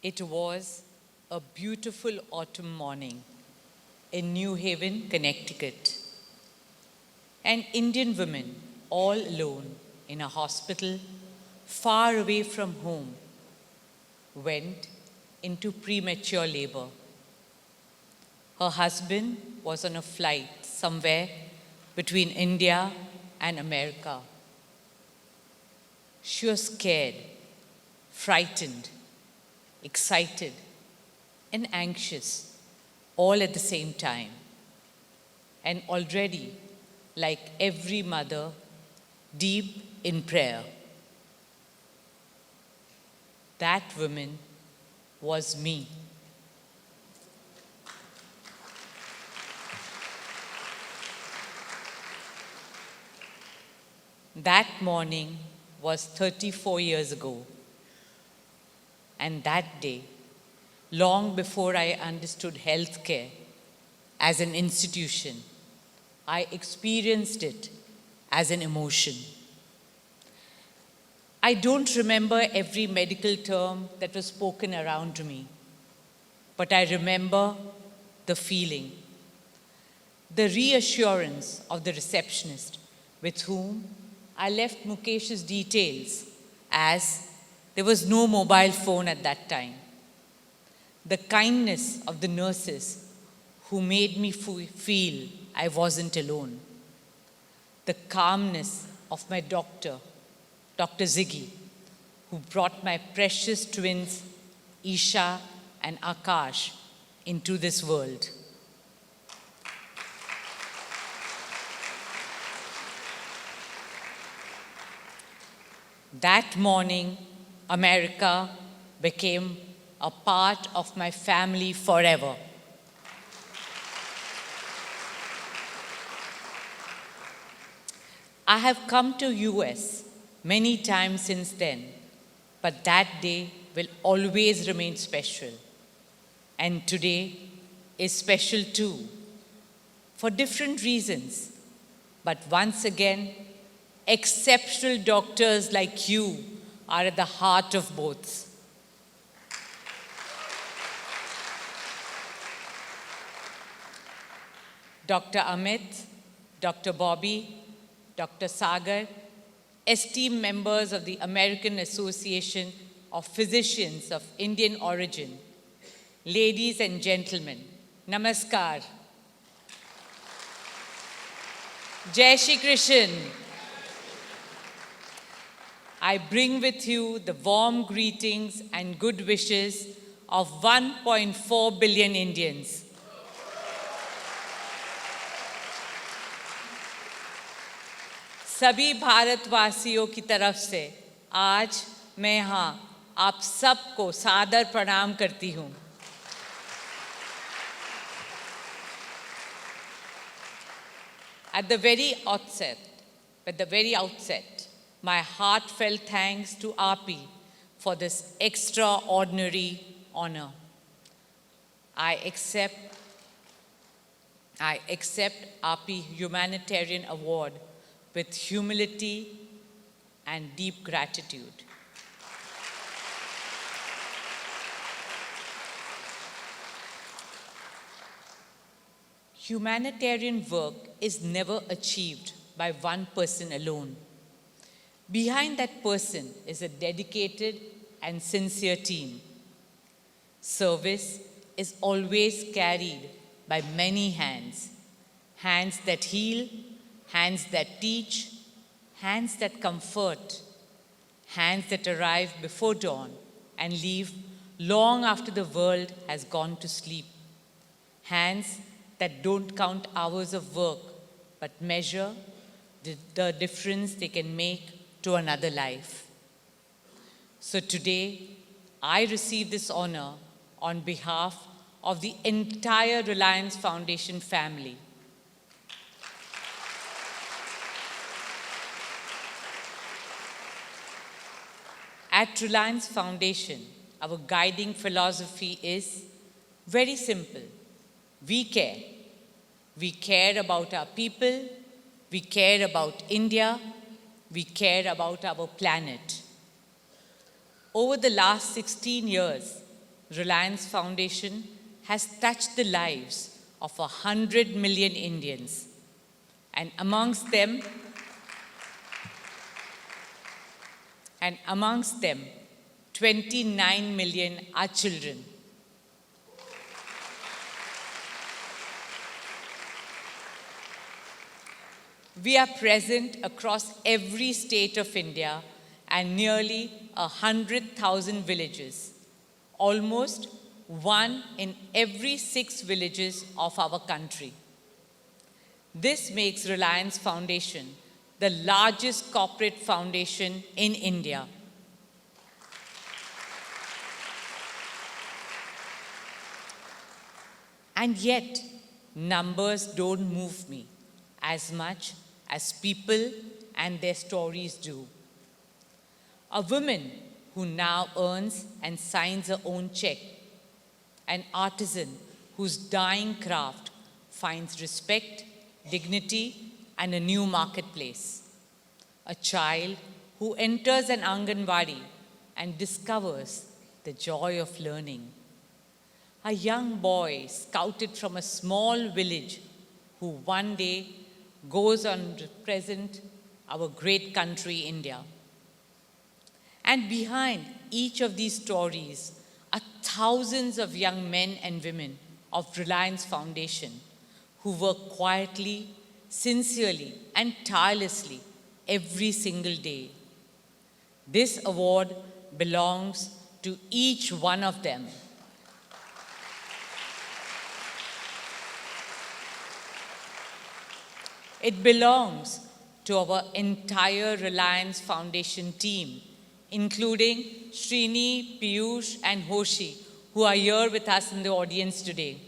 It was a beautiful autumn morning in New Haven, Connecticut. An Indian woman, all alone in a hospital far away from home, went into premature labor. Her husband was on a flight somewhere between India and America. She was scared, frightened, excited, and anxious all at the same time. And already, like every mother, deep in prayer. That woman was me. That morning was 34 years ago. And that day, long before I understood healthcare as an institution, I experienced it as an emotion. I don't remember every medical term that was spoken around me, but I remember the feeling, the reassurance of the receptionist with whom I left Mukesh's details, as there was no mobile phone at that time. The kindness of the nurses who made me feel I wasn't alone. The calmness of my doctor, Dr. Ziggy, who brought my precious twins, Isha and Akash, into this world. That morning, America became a part of my family forever. I have come to US many times since then, but that day will always remain special. And today is special too, for different reasons. But once again, exceptional doctors like you are at the heart of both. Dr. Amit, Dr. Bobby, Dr. Sagar, esteemed members of the American Association of Physicians of Indian origin, ladies and gentlemen, Namaskar. Jai Shri Krishna. I bring with you the warm greetings and good wishes of 1.4 billion Indians. सभी भारतवासियों की तरफ से आज मैं यहाँ आप सबको सादर प्रणाम करती हूँ. At the very outset, my heartfelt thanks to API for this extraordinary honor. I accept API Humanitarian Award with humility and deep gratitude. Humanitarian work is never achieved by one person alone. Behind that person is a dedicated and sincere team. Service is always carried by many hands. Hands that heal, hands that teach, hands that comfort, hands that arrive before dawn and leave long after the world has gone to sleep. Hands that don't count hours of work, but measure the difference they can make to another life. So today, I receive this honor on behalf of the entire Reliance Foundation family. At Reliance Foundation, our guiding philosophy is very simple. We care. We care about our people. We care about India. We care about our planet. Over the last 16 years, Reliance Foundation has touched the lives of 100 million Indians, and amongst them, 29 million are children. We are present across every state of India and nearly 100,000 villages, almost 1 in every 6 villages of our country. This makes Reliance Foundation the largest corporate foundation in India. And yet, numbers don't move me as much as people and their stories do. A woman who now earns and signs her own check. An artisan whose dying craft finds respect, dignity, and a new marketplace. A child who enters an Anganwadi and discovers the joy of learning. A young boy scouted from a small village who one day goes on to represent our great country, India. And behind each of these stories are thousands of young men and women of Reliance Foundation who work quietly, sincerely, and tirelessly every single day. This award belongs to each one of them. It belongs to our entire Reliance Foundation team, including Srini, Piyush, and Hoshi, who are here with us in the audience today.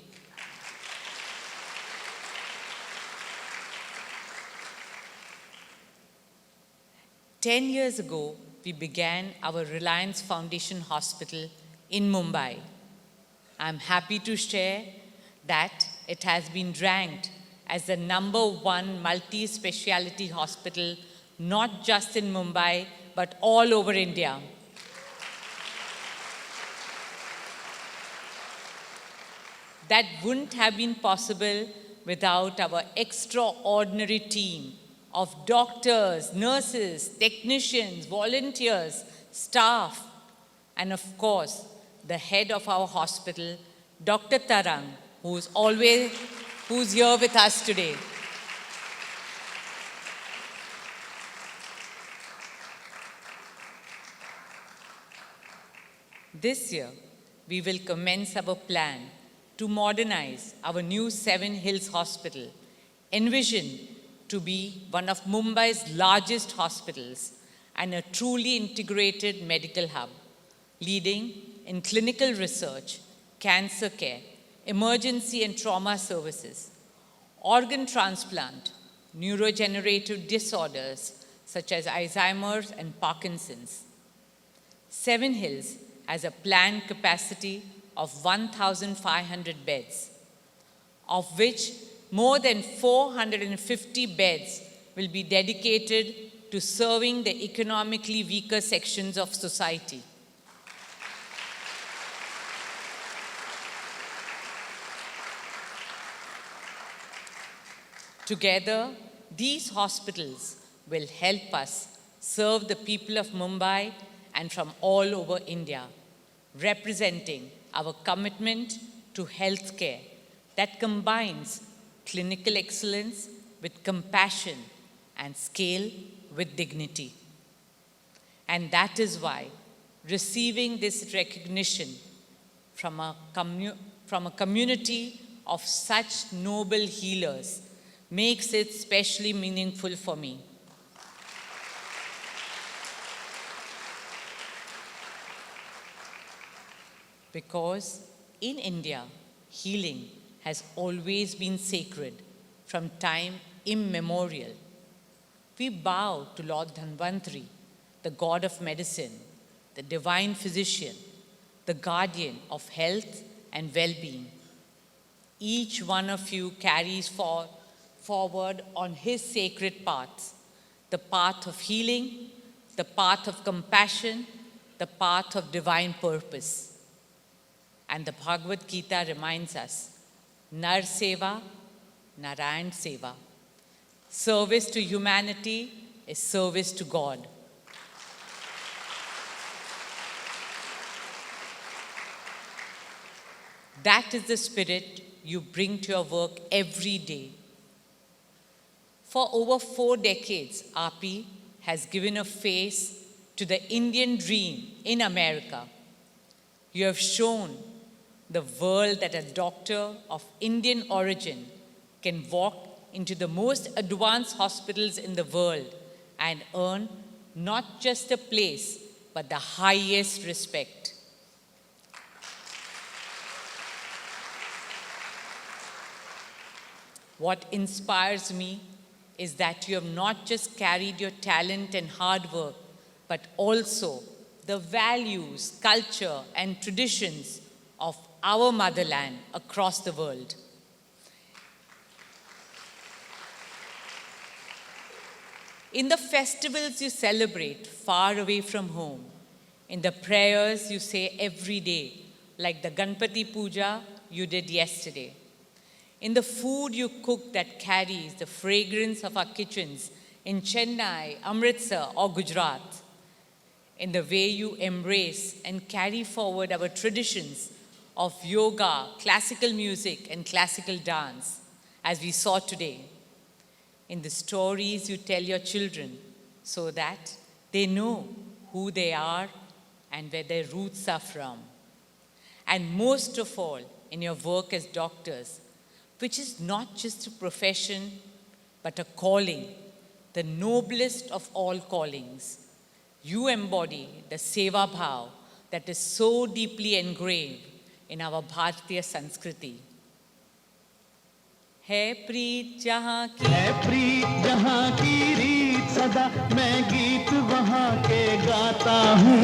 Ten years ago, we began our Reliance Foundation Hospital in Mumbai. I'm happy to share that it has been ranked as the #1 multi-speciality hospital, not just in Mumbai, but all over India. That wouldn't have been possible without our extraordinary team of doctors, nurses, technicians, volunteers, staff, and of course, the head of our hospital, Dr. Tarang, who's here with us today. This year, we will commence our plan to modernize our new Seven Hills Hospital, envisioned to be one of Mumbai's largest hospitals and a truly integrated medical hub, leading in clinical research, cancer care, emergency and trauma services, organ transplant, neurodegenerative disorders such as Alzheimer's and Parkinson's. Seven Hills has a planned capacity of 1,500 beds, of which more than 450 beds will be dedicated to serving the economically weaker sections of society. Together, these hospitals will help us serve the people of Mumbai and from all over India, representing our commitment to healthcare that combines clinical excellence with compassion and scale with dignity. And that is why receiving this recognition from a community of such noble healers makes it especially meaningful for me. Because in India, healing has always been sacred from time immemorial. We bow to Lord Dhanvantari, the god of medicine, the divine physician, the guardian of health and well-being. Each one of you carries forward on his sacred paths, the path of healing, the path of compassion, the path of divine purpose. And the Bhagavad Gita reminds us, Nar Seva, Narayan Seva. Service to humanity is service to God. That is the spirit you bring to your work every day. For over 4 decades, API has given a face to the Indian dream in America. You have shown the world that a doctor of Indian origin can walk into the most advanced hospitals in the world and earn not just a place, but the highest respect. What inspires me is that you have not just carried your talent and hard work, but also the values, culture, and traditions of our motherland across the world. In the festivals you celebrate far away from home, in the prayers you say every day, like the Ganpati Puja you did yesterday, in the food you cook that carries the fragrance of our kitchens in Chennai, Amritsar, or Gujarat, in the way you embrace and carry forward our traditions of yoga, classical music, and classical dance, as we saw today, in the stories you tell your children so that they know who they are and where their roots are from. And most of all, in your work as doctors, which is not just a profession, but a calling, the noblest of all callings. You embody the Seva Bhav that is so deeply engraved in our Bharatiya Sanskriti. है प्रीत जहाँ की रीत सदा मैं गीत वहाँ के गाता हूँ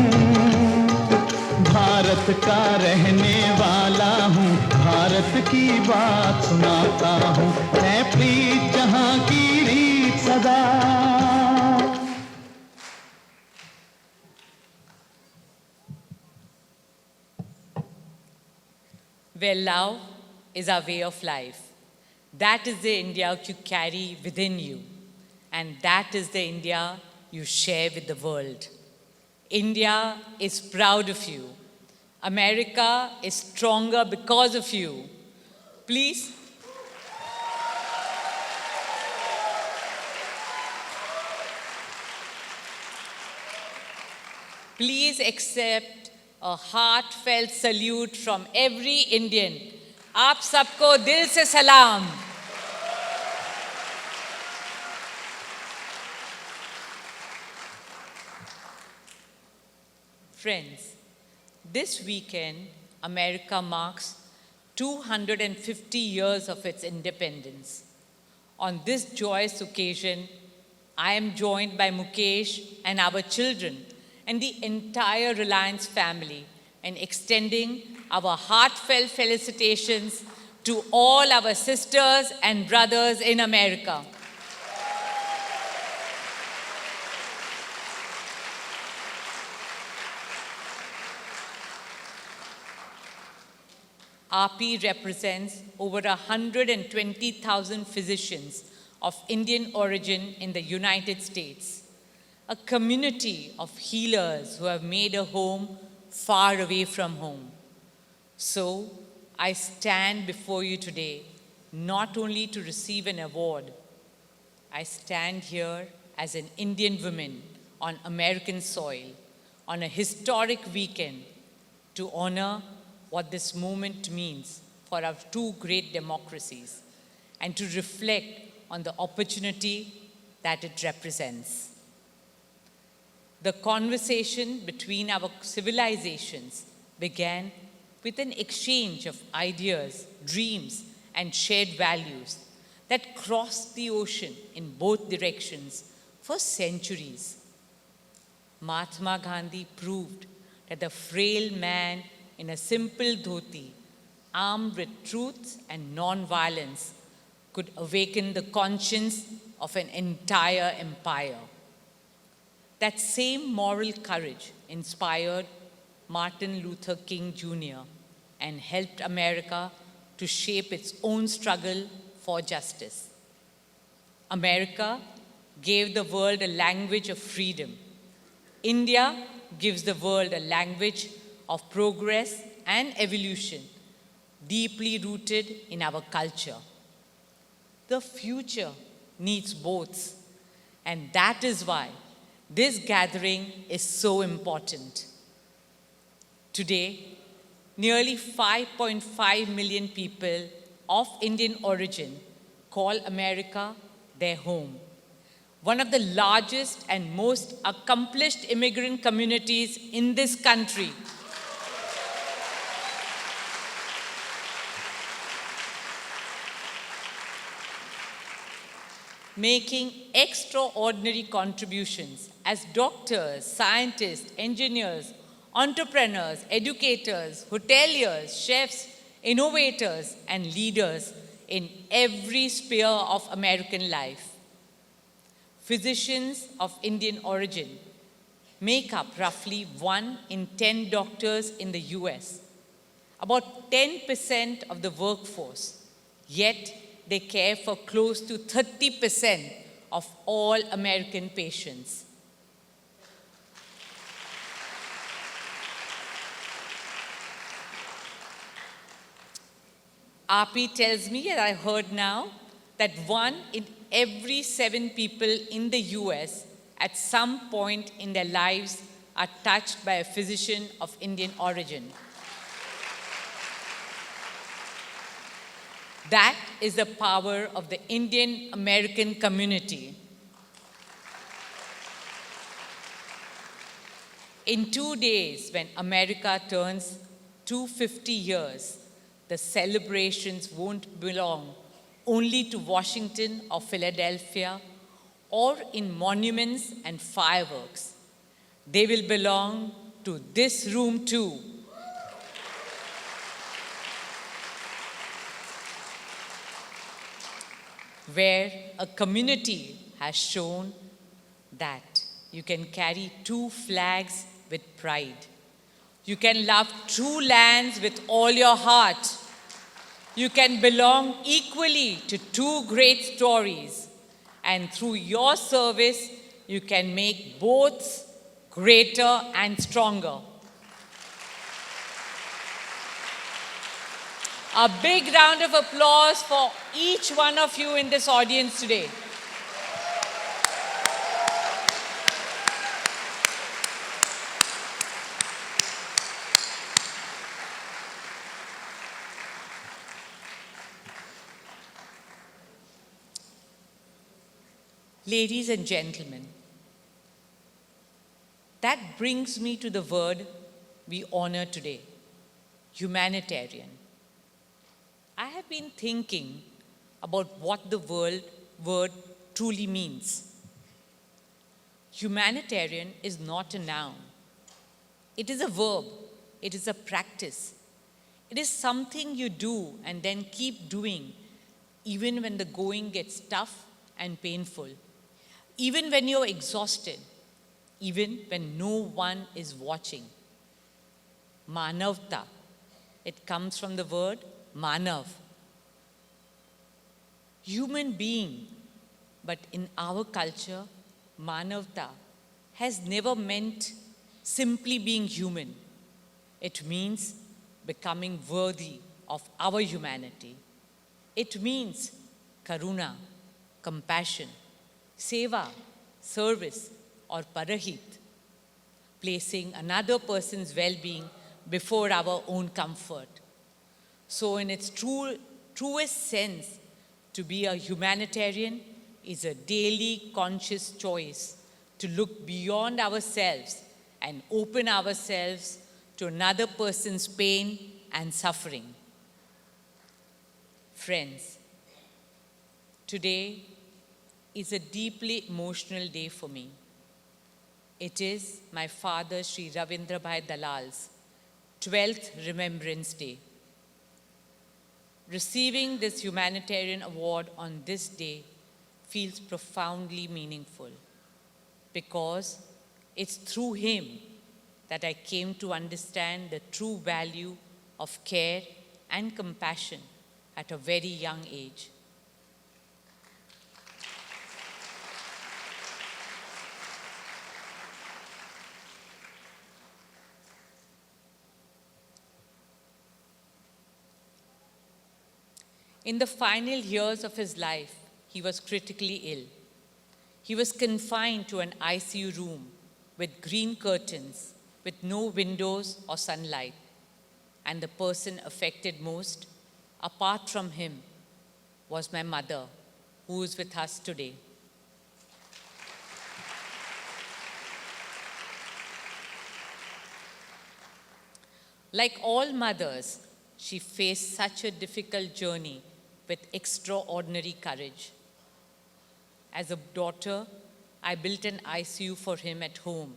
भारत का रहने वाला हूँ भारत की बात सुनाता हूँ है प्रीत जहाँ की रीत सदा Where love is our way of life. That is the India you carry within you. And that is the India you share with the world. India is proud of you. America is stronger because of you. Please accept a heartfelt salute from every Indian. आप सबको दिल से सलाम. Friends, this weekend, America marks 250 years of its independence. On this joyous occasion, I am joined by Mukesh and our children and the entire Reliance family in extending our heartfelt felicitations to all our sisters and brothers in America. API represents over 120,000 physicians of Indian origin in the United States, a community of healers who have made a home far away from home. So, I stand before you today not only to receive an award, I stand here as an Indian woman on American soil on a historic weekend to honor what this moment means for our two great democracies and to reflect on the opportunity that it represents. The conversation between our civilizations began with an exchange of ideas, dreams, and shared values that crossed the ocean in both directions for centuries. Mahatma Gandhi proved that the frail man in a simple dhoti, armed with truth and non-violence, could awaken the conscience of an entire empire. That same moral courage inspired Martin Luther King Jr., and helped America to shape its own struggle for justice. America gave the world a language of freedom. India gives the world a language of progress and evolution, deeply rooted in our culture. The future needs both, and that is why this gathering is so important. Today, nearly 5.5 million people of Indian origin call America their home, one of the largest and most accomplished immigrant communities in this country. Making extraordinary contributions as doctors, scientists, engineers, entrepreneurs, educators, hoteliers, chefs, innovators, and leaders in every sphere of American life. Physicians of Indian origin make up roughly 1 in 10 doctors in the US, about 10% of the workforce, yet they care for close to 30% of all American patients. RP tells me, and I heard now, that 1 in every 7 people in the US at some point in their lives are touched by a physician of Indian origin. That is the power of the Indian American community. In 2 days, when America turns 250 years, the celebrations won't belong only to Washington or Philadelphia or in monuments and fireworks. They will belong to this room too. Where a community has shown that you can carry 2 flags with pride. You can love 2 lands with all your heart. You can belong equally to 2 great stories. And through your service, you can make both greater and stronger. A big round of applause for each one of you in this audience today. Ladies and gentlemen, that brings me to the word we honor today, humanitarian. I have been thinking about what the word truly means. Humanitarian is not a noun. It is a verb. It is a practice. It is something you do and then keep doing, even when the going gets tough and painful, even when you're exhausted, even when no one is watching. Manavta. It comes from the word Manav. Human being. But in our culture, Manavta has never meant simply being human. It means becoming worthy of our humanity. It means karuna, compassion, seva, service, or parahit, placing another person's well-being before our own comfort. So in its truest sense, to be a humanitarian is a daily conscious choice to look beyond ourselves and open ourselves to another person's pain and suffering. Friends, today is a deeply emotional day for me. It is my father, Sri Ravindrabhai Dalal's 12th Remembrance Day. Receiving this humanitarian award on this day feels profoundly meaningful because it's through him that I came to understand the true value of care and compassion at a very young age. In the final years of his life, he was critically ill. He was confined to an ICU room with green curtains, with no windows or sunlight. And the person affected most, apart from him, was my mother, who is with us today. Like all mothers, she faced such a difficult journey with extraordinary courage. As a daughter, I built an ICU for him at home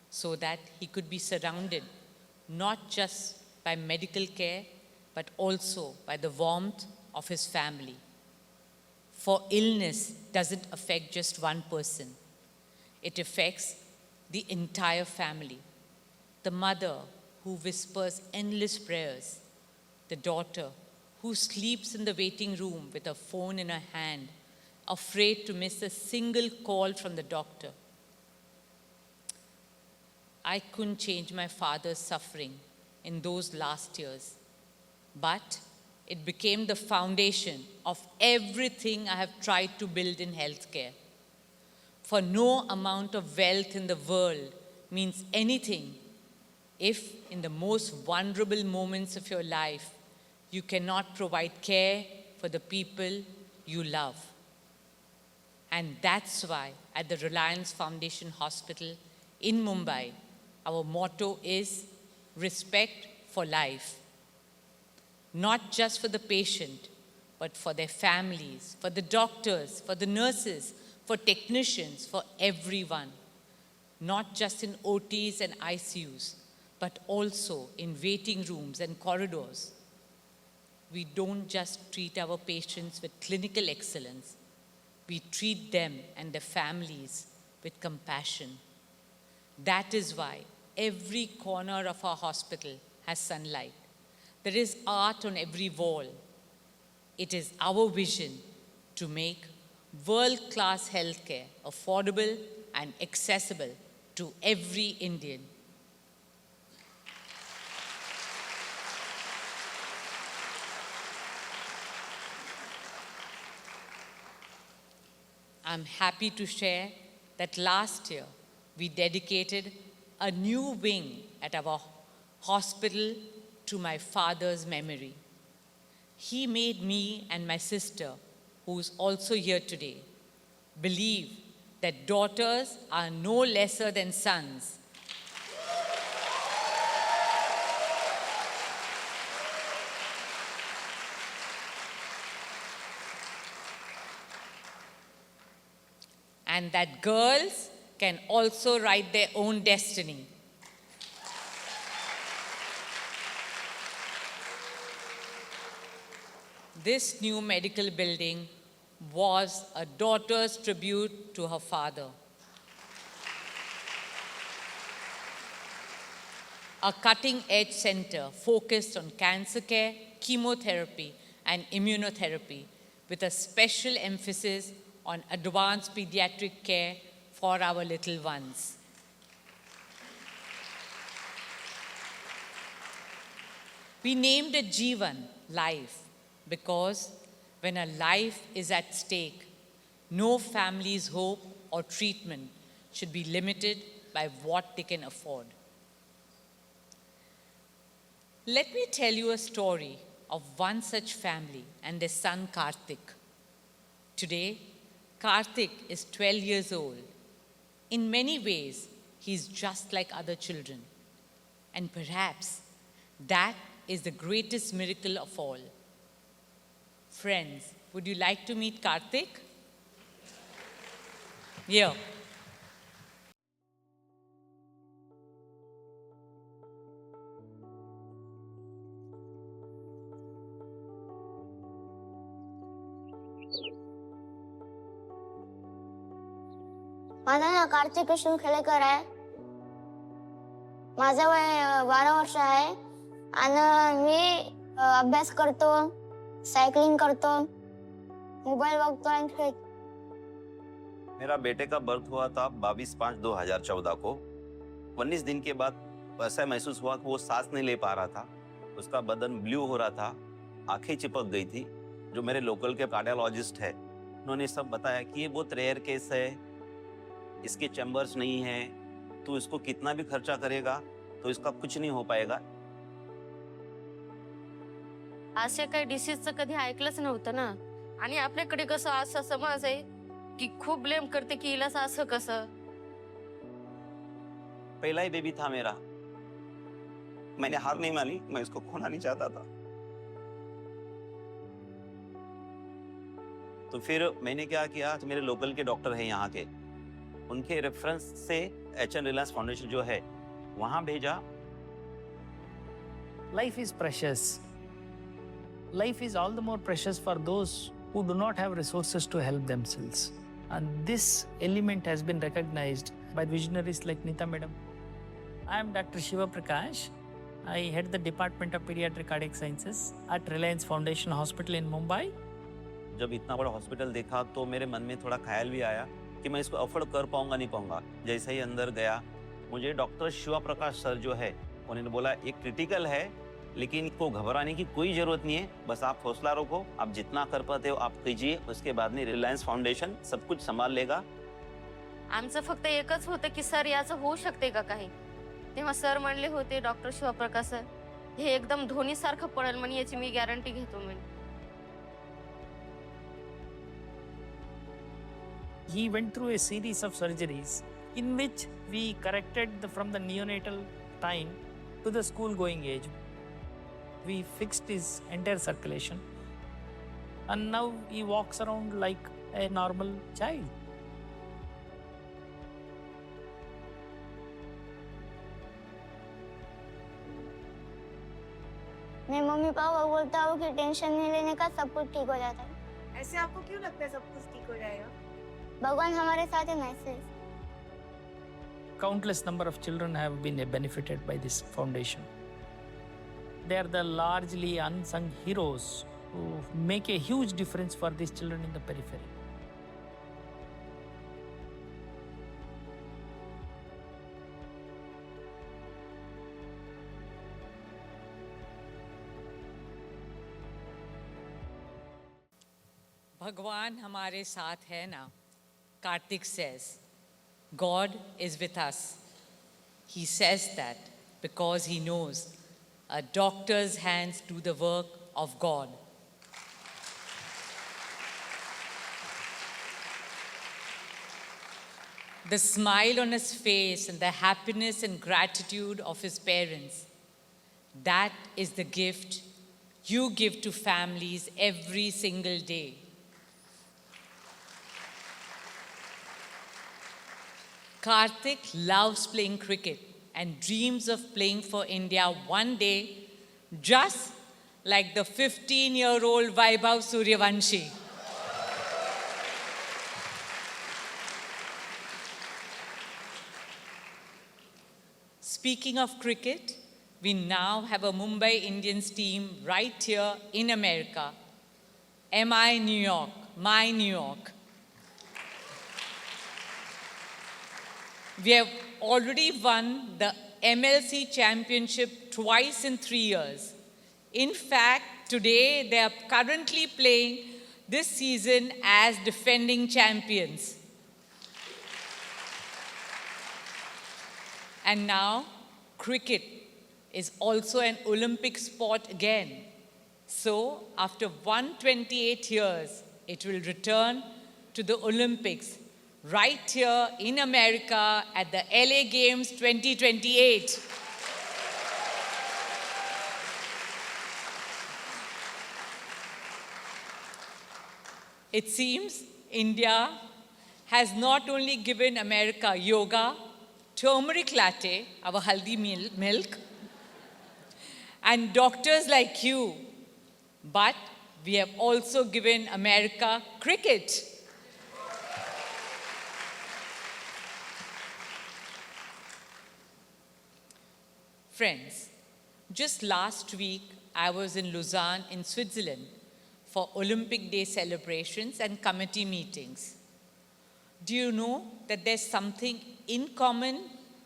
so that he could be surrounded not just by medical care, but also by the warmth of his family. For illness doesn't affect just one person. It affects the entire family. The mother who whispers endless prayers, the daughter who sleeps in the waiting room with her phone in her hand, afraid to miss a single call from the doctor. I couldn't change my father's suffering in those last years, but it became the foundation of everything I have tried to build in healthcare. For no amount of wealth in the world means anything if, in the most vulnerable moments of your life, you cannot provide care for the people you love. And that's why at the Reliance Foundation Hospital in Mumbai, our motto is respect for life. Not just for the patient, but for their families, for the doctors, for the nurses, for technicians, for everyone. Not just in OTs and ICUs, but also in waiting rooms and corridors. We don't just treat our patients with clinical excellence. We treat them and their families with compassion. That is why every corner of our hospital has sunlight. There is art on every wall. It is our vision to make world-class healthcare affordable and accessible to every Indian. I'm happy to share that last year we dedicated a new wing at our hospital to my father's memory. He made me and my sister, who's also here today, believe that daughters are no lesser than sons. And that girls can also write their own destiny. This new medical building was a daughter's tribute to her father. A cutting-edge center focused on cancer care, chemotherapy, and immunotherapy, with a special emphasis on advanced pediatric care for our little ones. We named it Jeevan, life, because when a life is at stake, no family's hope or treatment should be limited by what they can afford. Let me tell you a story of one such family and their son Karthik. Today, Karthik is 12 years old. In many ways, he's just like other children. And perhaps that is the greatest miracle of all. Friends, would you like to meet Karthik? Here. माझं नाव कार्तिक कृष्ण खेलेकर आहे. माझं वय 12 वर्ष आहे आणि मी अभ्यास करतो, cycling करतो, मोबाईल बघतो आणि खेळतो. मेरा बेटे का बर्थ हुआ था 22/5/2014 को। 19 दिन के बाद ऐसा महसूस हुआ कि वो सांस नहीं ले पा रहा था। उसका बदन ब्लू हो रहा था, आंखें चिपक गई थी। जो मेरे लोकल के कार्डियोलॉजिस्ट है, उन्होंने सब बताया कि ये बहुत रेयर केस है, इसके चैम्बर्स नहीं है, तो इसको कितना भी खर्चा करेगा तो इसका कुछ नहीं हो पाएगा। अशा काही डिसीजचं कधी ऐकलंच नव्हतं ना. आणि आपल्याकडे कसं असा समाज आहे की खूप ब्लेम करते की हिलाच असं कसं. पहला ही बेबी था मेरा, मैंने हार नहीं मानी, मैं इसको खोना नहीं चाहता था। तो फिर मैंने क्या किया, तो मेरे लोकल के डॉक्टर हैं यहाँ के, उनके रेफरेंस से एचएन रिलायंस फाउंडेशन जो है वहां भेजा। Life is precious. Life is all the more precious for those who do not have resources to help themselves. And this element has been recognized by visionaries like Nita Madam. I am Dr. Shiva Prakash. I head the Department of Pediatric Cardiac Sciences at Reliance Foundation Hospital in Mumbai. जब इतना बड़ा hospital देखा तो मेरे मन में थोड़ा ख्याल भी आया कि मैं इसको अफोर्ड कर पाऊंगा नहीं पाऊंगा। जैसे ही अंदर गया, मुझे डॉक्टर शिवा प्रकाश सर जो है उन्होंने बोला एक क्रिटिकल है, लेकिन को घबराने की कोई जरूरत नहीं है, बस आप हौसला रखो, आप जितना कर पाते हो आप कीजिए, उसके बाद में रिलायंस फाउंडेशन सब कुछ संभाल लेगा। आमचं फक्त एकच होतं की सर याचं होऊ शकते का काही. तेव्हा सर म्हणले होते डॉक्टर शिवप्रकाश सर हे एकदम धोनीसारखं पडेल म्हणे, याची मी गॅरंटी घेतो म्हणे. He went through a series of surgeries in which we corrected from the neonatal time to the school going age. We fixed his entire circulation and now he walks around like a normal child. मैं mummy papa को बोलता हूँ कि tension नहीं लेने का, सब कुछ ठीक हो जाता है. ऐसे आपको क्यों लगता है सब कुछ ठीक हो जाएगा? भगवान हमारे साथ है ना, इसलिए. Countless number of children have been benefited by this foundation. They are the largely unsung heroes who make a huge difference for these children in the periphery. भगवान हमारे साथ है ना. Karthik says, God is with us. He says that because he knows a doctor's hands do the work of God. The smile on his face and the happiness and gratitude of his parents, that is the gift you give to families every single day. Karthik loves playing cricket and dreams of playing for India one day, just like the 15-year-old Vaibhav Suryavanshi. Speaking of cricket, we now have a Mumbai Indians team right here in America. MI New York, my New York. We have already won the MLC championship twice in 3 years. In fact, today they are currently playing this season as defending champions. And now, cricket is also an Olympic sport again. So, after 128 years, it will return to the Olympics right here in America at the LA Games 2028. It seems India has not only given America yoga, turmeric latte, our haldi milk, and doctors like you, but we have also given America cricket. Friends, Just last week, I was in Lausanne in Switzerland for Olympic Day celebrations and committee meetings. Do you know that there's something in common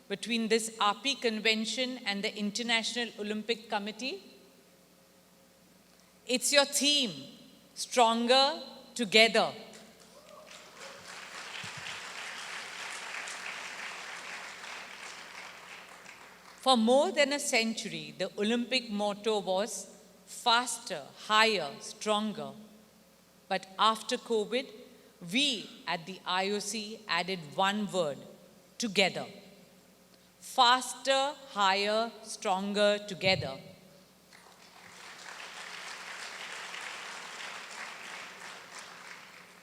between this RP convention and the International Olympic Committee? It's your theme, Stronger Together. For more than a century, the Olympic motto was faster, higher, stronger. But after COVID, we at the IOC added one word, together. Faster, higher, stronger together.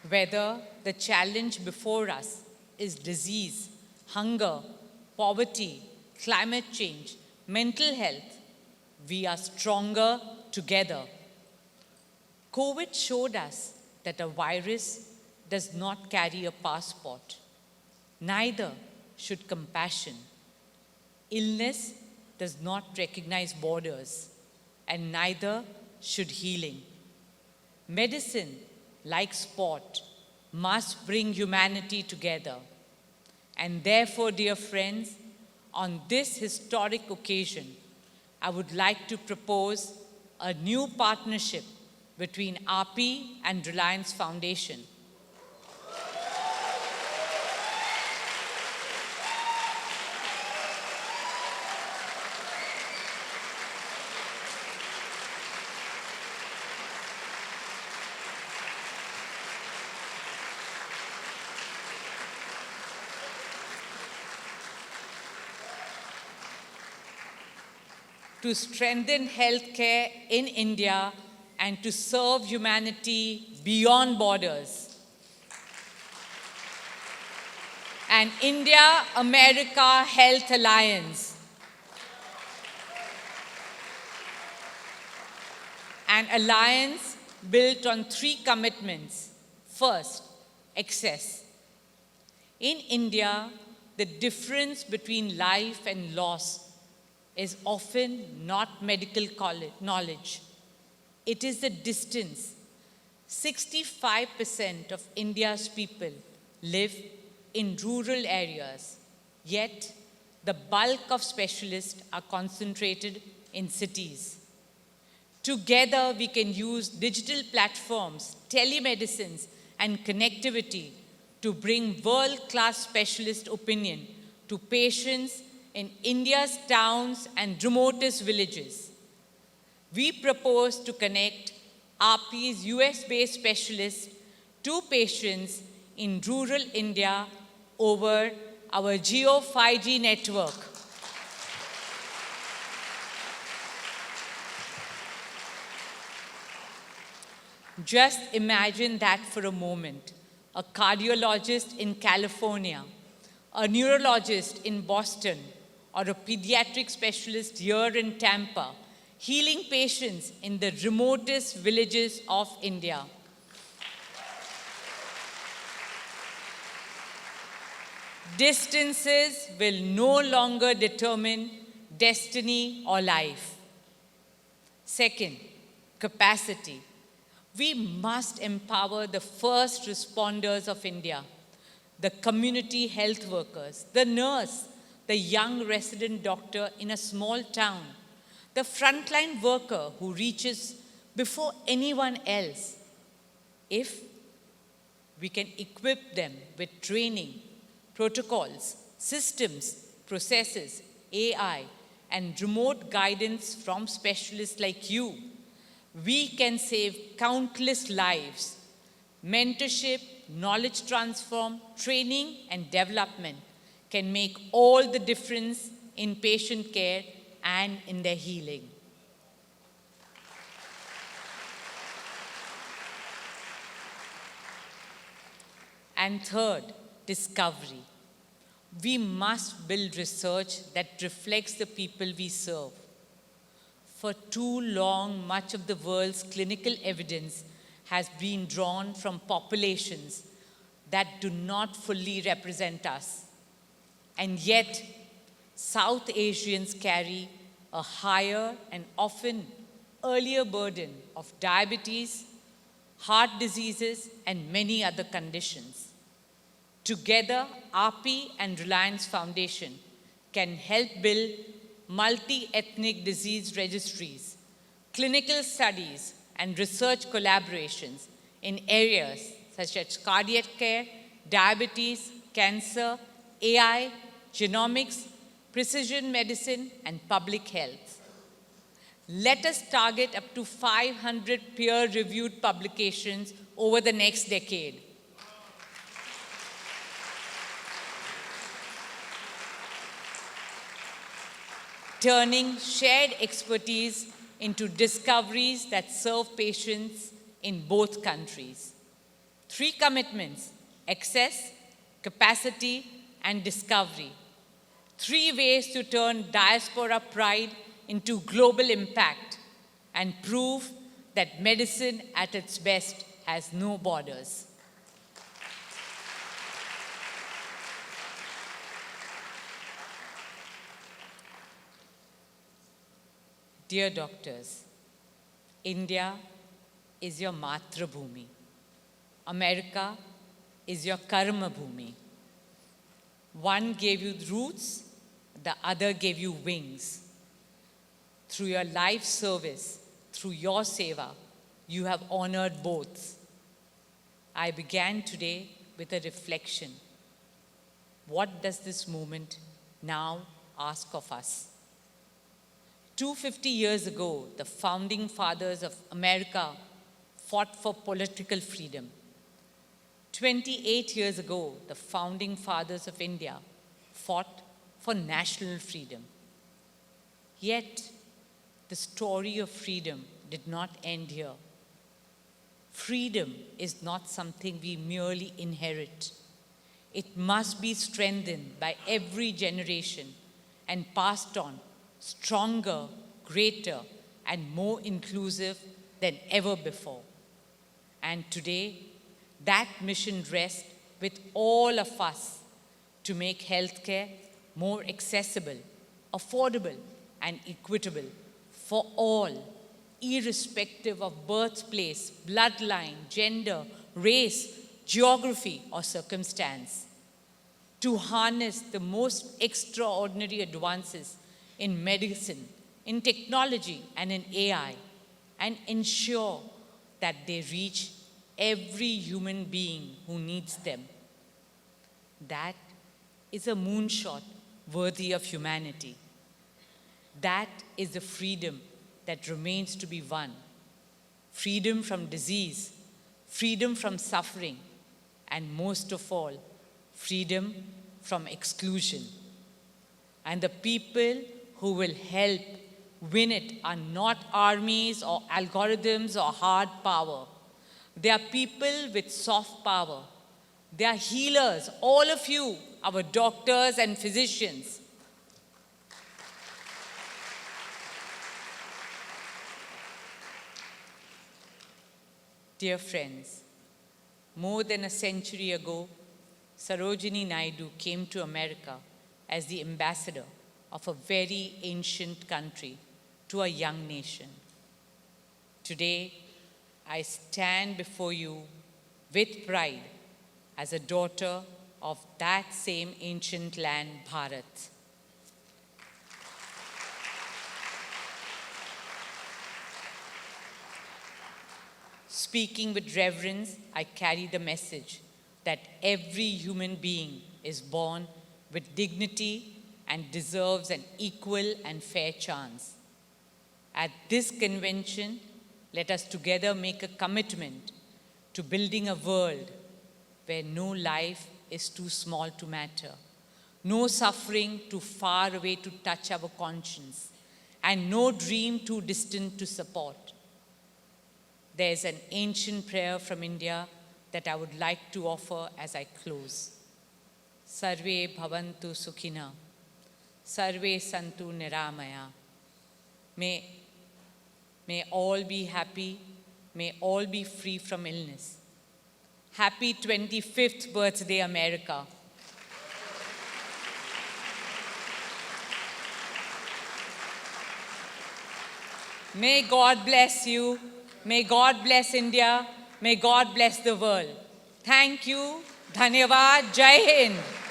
Whether the challenge before us is disease, hunger, poverty, climate change, mental health, we are stronger together. COVID showed us that a virus does not carry a passport. Neither should compassion. Illness does not recognize borders, and neither should healing. Medicine, like sport, must bring humanity together. And therefore, dear friends, on this historic occasion, I would like to propose a new partnership between RP and Reliance Foundation. To strengthen healthcare in India and to serve humanity beyond borders. An India-America Health Alliance. An alliance built on three commitments. First, access. In India, the difference between life and loss is often not medical knowledge. It is the distance. 65% of India's people live in rural areas, yet the bulk of specialists are concentrated in cities. Together, we can use digital platforms, telemedicines, and connectivity to bring world-class specialist opinion to patients in India's towns and remotest villages. We propose to connect RP's US-based specialists to patients in rural India over our Jio 5G network. Just imagine that for a moment. A cardiologist in California, a neurologist in Boston, or a pediatric specialist here in Tampa, healing patients in the remotest villages of India. Distances will no longer determine destiny or life. Second, capacity. We must empower the first responders of India, the community health workers, the nurse, the young resident doctor in a small town, the frontline worker who reaches before anyone else. If we can equip them with training, protocols, systems, processes, AI, and remote guidance from specialists like you, we can save countless lives. Mentorship, knowledge transfer, training, and development can make all the difference in patient care and in their healing. And third, discovery. We must build research that reflects the people we serve. For too long, much of the world's clinical evidence has been drawn from populations that do not fully represent us. And yet, South Asians carry a higher and often earlier burden of diabetes, heart diseases, and many other conditions. Together, ARPI and Reliance Foundation can help build multi-ethnic disease registries, clinical studies, and research collaborations in areas such as cardiac care, diabetes, cancer, AI, genomics, precision medicine, and public health. Let us target up to 500 peer-reviewed publications over the next decade. Turning shared expertise into discoveries that serve patients in both countries. 3 commitments: access, capacity, and discovery. 3 ways to turn diaspora pride into global impact and prove that medicine at its best has no borders. Dear doctors, India is your Matra Bhumi. America is your Karma Bhumi. One gave you roots, the other gave you wings. Through your life service, through your seva, you have honored both. I began today with a reflection. What does this moment now ask of us? 250 years ago, the founding fathers of America fought for political freedom. 28 years ago, the founding fathers of India fought for national freedom. Yet, the story of freedom did not end here. Freedom is not something we merely inherit. It must be strengthened by every generation and passed on stronger, greater, and more inclusive than ever before. And today, that mission rests with all of us to make healthcare more accessible, affordable, and equitable for all, irrespective of birthplace, bloodline, gender, race, geography, or circumstance. To harness the most extraordinary advances in medicine, in technology, and in AI, and ensure that they reach every human being who needs them. That is a moonshot worthy of humanity. That is the freedom that remains to be won. Freedom from disease, freedom from suffering, and most of all, freedom from exclusion. And the people who will help win it are not armies or algorithms or hard power. They are people with soft power. They are healers, all of you, our doctors and physicians. Dear friends, more than a century ago, Sarojini Naidu came to America as the ambassador of a very ancient country to a young nation. Today, I stand before you with pride as a daughter of that same ancient land, Bharat. Speaking with reverence, I carry the message that every human being is born with dignity and deserves an equal and fair chance. At this convention, let us together make a commitment to building a world where no life is too small to matter, no suffering too far away to touch our conscience, and no dream too distant to support. There is an ancient prayer from India that I would like to offer as I close. Sarve bhavantu sukhina, sarve santu niramaya. May all be happy, may all be free from illness. Happy 25th birthday, America. May God bless you. May God bless India. May God bless the world. Thank you. Dhanyavad. Jai Hind.